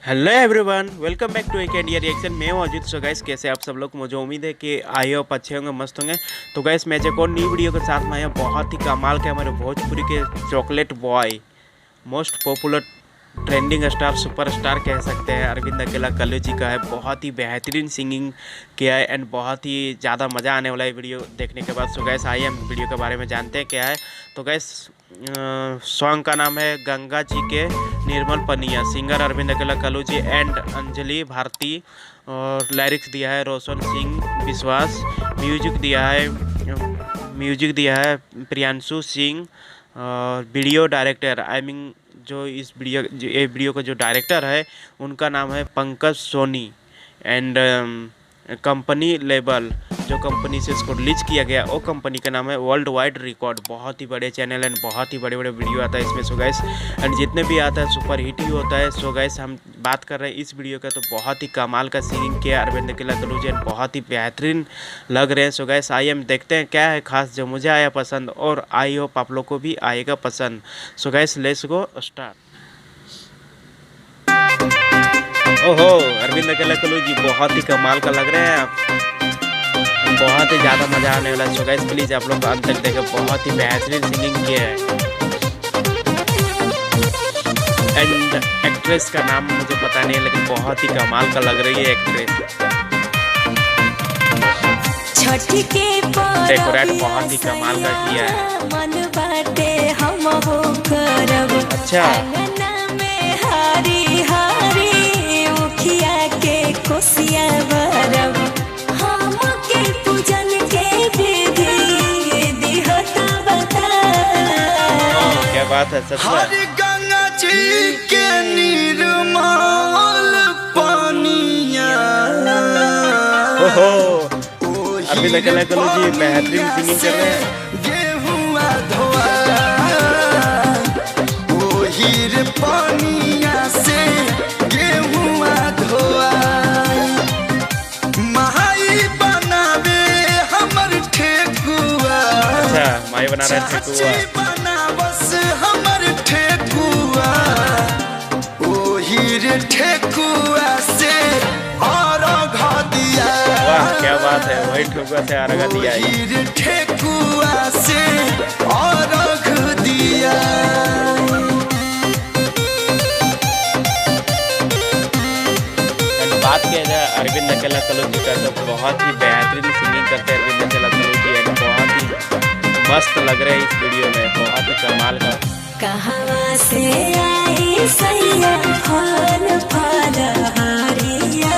Hello everyone, welcome back to एक India reaction. मैं हूं अजीत। सो गाइस, कैसे आप सब लोग? मुझे उम्मीद है कि आए हो अच्छे होंगे, मस्त होंगे। तो गाइस, मैं एक और नई वीडियो के साथ में आया, बहुत ही कमाल के हमारे भोजपुरी के chocolate boy, most popular trending star, superstar कह सकते हैं, अरविंद अकेला कल्लू जी का है। बहुत ही बेहतरीन सिंगिंग किया है एंड बहुत ही ज़्यादा मज़ा आने वाला है वीडियो देखने के बाद। सो गैस, आइए हम वीडियो के बारे में जानते हैं क्या है। तो गैस, सॉन्ग का नाम है गंगा जी के निर्मल पनिया। सिंगर अरविंद अकेला कल्लू जी एंड अंजलि भारती, और लिरिक्स दिया है रोशन सिंह विश्वास। म्यूजिक दिया है प्रियांशु सिंह। और वीडियो डायरेक्टर जो ये वीडियो का जो डायरेक्टर है उनका नाम है Pankaj Soni. And company label, जो कंपनी से इसको रिलीज किया गया वो कंपनी का नाम है वर्ल्ड वाइड रिकॉर्ड। बहुत ही बड़े चैनल एंड बहुत ही बड़े बड़े वीडियो आता है इसमें। सो गैस, एंड जितने भी आता है सुपर हिट ही होता है। सो गैस, हम बात कर रहे हैं इस वीडियो का, तो बहुत ही कमाल का सिंगिंग किया अरविंद अकेला कल्लू जी, बहुत ही बेहतरीन लग रहे हैं। सो गैस, आइए हम देखते हैं क्या है खास जो मुझे आया पसंद, और आई होप आप लोग को भी आएगा पसंद। सो गैस, लेट्स गो स्टार्ट। ओहो, अरविंद अकेला कल्लू जी बहुत ही कमाल का लग रहे हैं आप, बहुत ही ज़्यादा मज़ा आने वाला है। सो गाइस, प्लीज़ आप लोग अंत तक देखें, बहुत ही बेहतरीन सिंगिंग किया है। एंड एक्ट्रेस का नाम मुझे पता नहीं है, लेकिन बहुत ही कमाल का लग रही है एक्ट्रेस। डेकोरेट बहुत ही कमाल का किया है। अच्छा, क्या बात है, सच में। गंगा जी के निर्मल पनिया। ओहो, अरविंद अकेला कल्लू जी बेहतरीन सिंगिंग कर रहे हैं। गेहुआ धोआ ओही पनिया से गेहुआ धोआ। माई बनावे हमर ठेकुआ। अच्छा, माई बना रहे ठेकुआ। ठेकुआ से अर्घ दिया। वाह, क्या बात है, वही ठेकुआ से अर्घ दिया है। ठेकुआ से अर्घ दिया। बात किया जाए अरविंद अकेला कल्लू जी का, तो बहुत ही बेहतरीन सिंगिंग करते हैं अरविंद अकेला कल्लू जी, बहुत ही मस्त लग रहे हैं इस वीडियो में, बहुत ही कमाल का। कहाँ से आई सैया फल फलहारिया।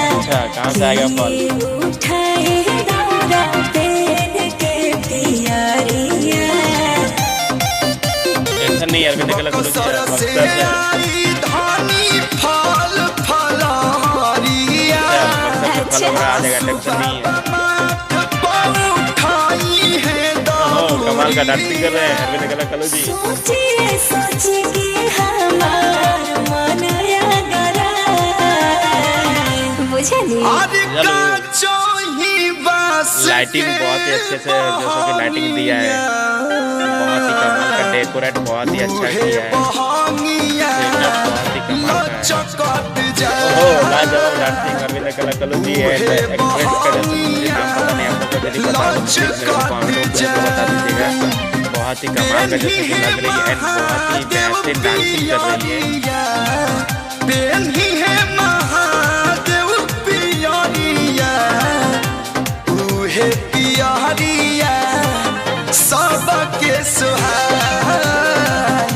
अच्छा, कहाँ से आएगा फल? उठाए दौरा पेड़ के पियरिया। टेंशन नहीं, अरविंद अकेला कल्लू जी फल फलहारिया। फल आ जाएगा, टेंशन नहीं है। कमाल का डांसिंग कर रहे हैं अरविंद अकेला कल्लू जी। लाइटिंग बहुत ही अच्छे से, जैसे कि लाइटिंग दिया है, बहुत ही कमाल का डेकोरेट बहुत ही अच्छा किया है, बहुत ही कमाल का। ओहो, लाजवाब डांसिंग अरविंद अकेला कल्लू जी है। एक्ट्रेस का जैसे मुझे नाम पता नहीं, आप लोगों को यदि पता हो तो प्लीज मेरे को कमेंट में बता दीजिएगा। बहुत ही कमाल का जैसे कि लग रही है एंड बहुत ही बेहतरीन डांसिंग कर रही है। सबके सुहाय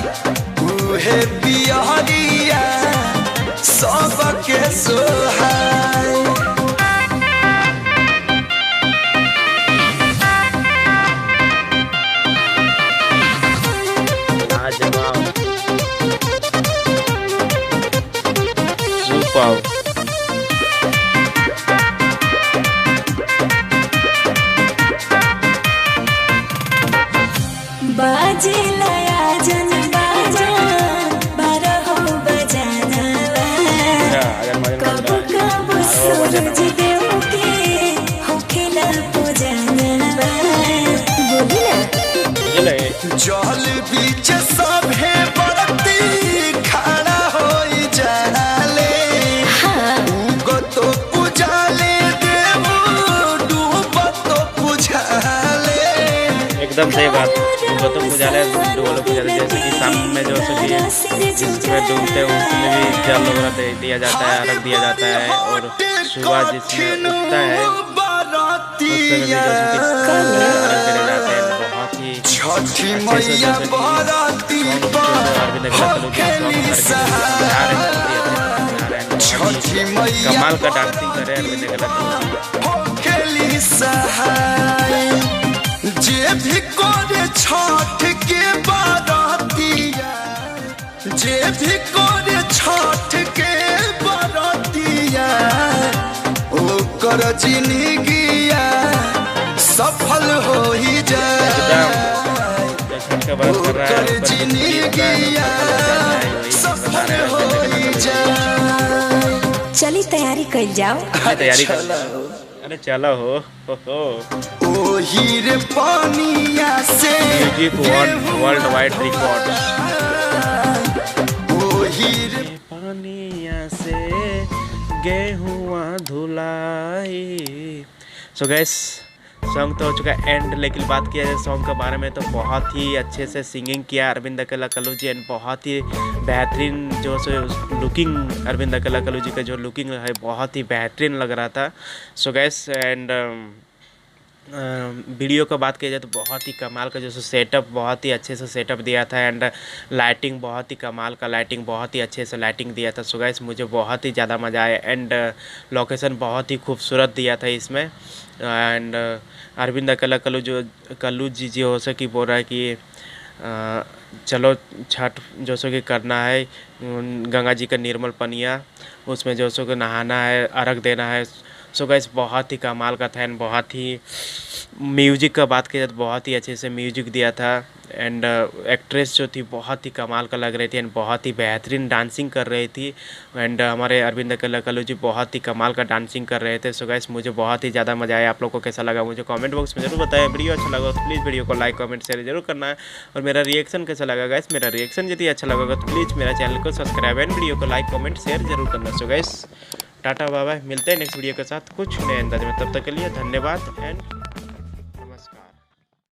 उहे बिहारिया, सबके सुहाय। लाजवाब, सुपर। बाजे लया जन बाजा बारह बजाना। कब कब सूरज देव के होखेला पूजना। बोलिना जल बीच सभे बरती खड़ा हो जाले। एकदम सही बात। गौतम पुजारी डोलो पुजारी जैसे कि शाम में जो सभी जिसमें डूबते हैं उसमें भी जल वगैरह दिया जाता है, अर्घ दिया जाता है। और सुबह जिसमें उठता है उसमें भी जो अर्घ दिए जाते हैं। बहुत ही छठी मैया बाराती अरविंद अकेला छठी मैया कमाल का डांसिंग करे अरविंद अकेला। खेली सहाय जे भी करे छठ के बारातिया, जे भी करे छठ के बारातिया, ओकर जिंदगिया सफल हो ही जाए, ओकर जिंदगिया सफल हो ही जाए। चली तैयारी कर जाओ। तैयारी कर। अरे चलो हो ओही रे पानिया से म्यूजिक वर्ल्ड वाइड रिकॉर्ड। ओही रे पानिया से गेहुआ धुलाई। सो गैस सॉन्ग तो हो चुका है एंड, लेकिन बात किया जाए सॉन्ग के बारे में तो बहुत ही अच्छे से सिंगिंग किया अरविंद अकेला कल्लू जी। एंड बहुत ही बेहतरीन जो सो लुकिंग अरविंद अकेला कल्लू जी का जो लुकिंग है बहुत ही बेहतरीन लग रहा था। सो गैस एंड वीडियो का बात किया जाए तो बहुत ही कमाल का जो सेटअप बहुत ही अच्छे से सेटअप दिया था। एंड लाइटिंग बहुत ही कमाल का लाइटिंग बहुत ही अच्छे से लाइटिंग दिया था। सो गाइस मुझे बहुत ही ज़्यादा मज़ा आया। एंड लोकेशन बहुत ही खूबसूरत दिया था इसमें। एंड अरविंद अकेला कल्लू जी हो सके बोल रहा है कि चलो छठ जो सो कि करना है, गंगा जी का निर्मल पनिया उसमें जो सो कि नहाना है, अर्घ देना है। सो गाइस बहुत ही कमाल का था। एंड बहुत ही म्यूजिक का बात किया जाए तो बहुत ही अच्छे से म्यूजिक दिया था। एंड एक्ट्रेस जो थी बहुत ही कमाल का लग रही थी एंड बहुत ही बेहतरीन डांसिंग कर रही थी। एंड हमारे अरविंद अकेला कल्लू जी बहुत ही कमाल का डांसिंग कर रहे थे। सो गाइस मुझे बहुत ही ज़्यादा मज़ा आया। आप लोग को कैसा लगा मुझे कमेंट बॉक्स में जरूर बताएं। वीडियो अच्छा लगा तो प्लीज़ वीडियो को लाइक कमेंट शेयर जरूर करना है। और मेरा रिएक्शन कैसा लगा गाइस, मेरा रिएक्शन यदि अच्छा लगा तो प्लीज़ मेरा चैनल को सब्सक्राइब एंड वीडियो को लाइक कमेंट शेयर जरूर करना। So guys tata bye bye, मिलते हैं नेक्स्ट वीडियो के साथ कुछ नए अंदाज में। तब तक के लिए धन्यवाद एंड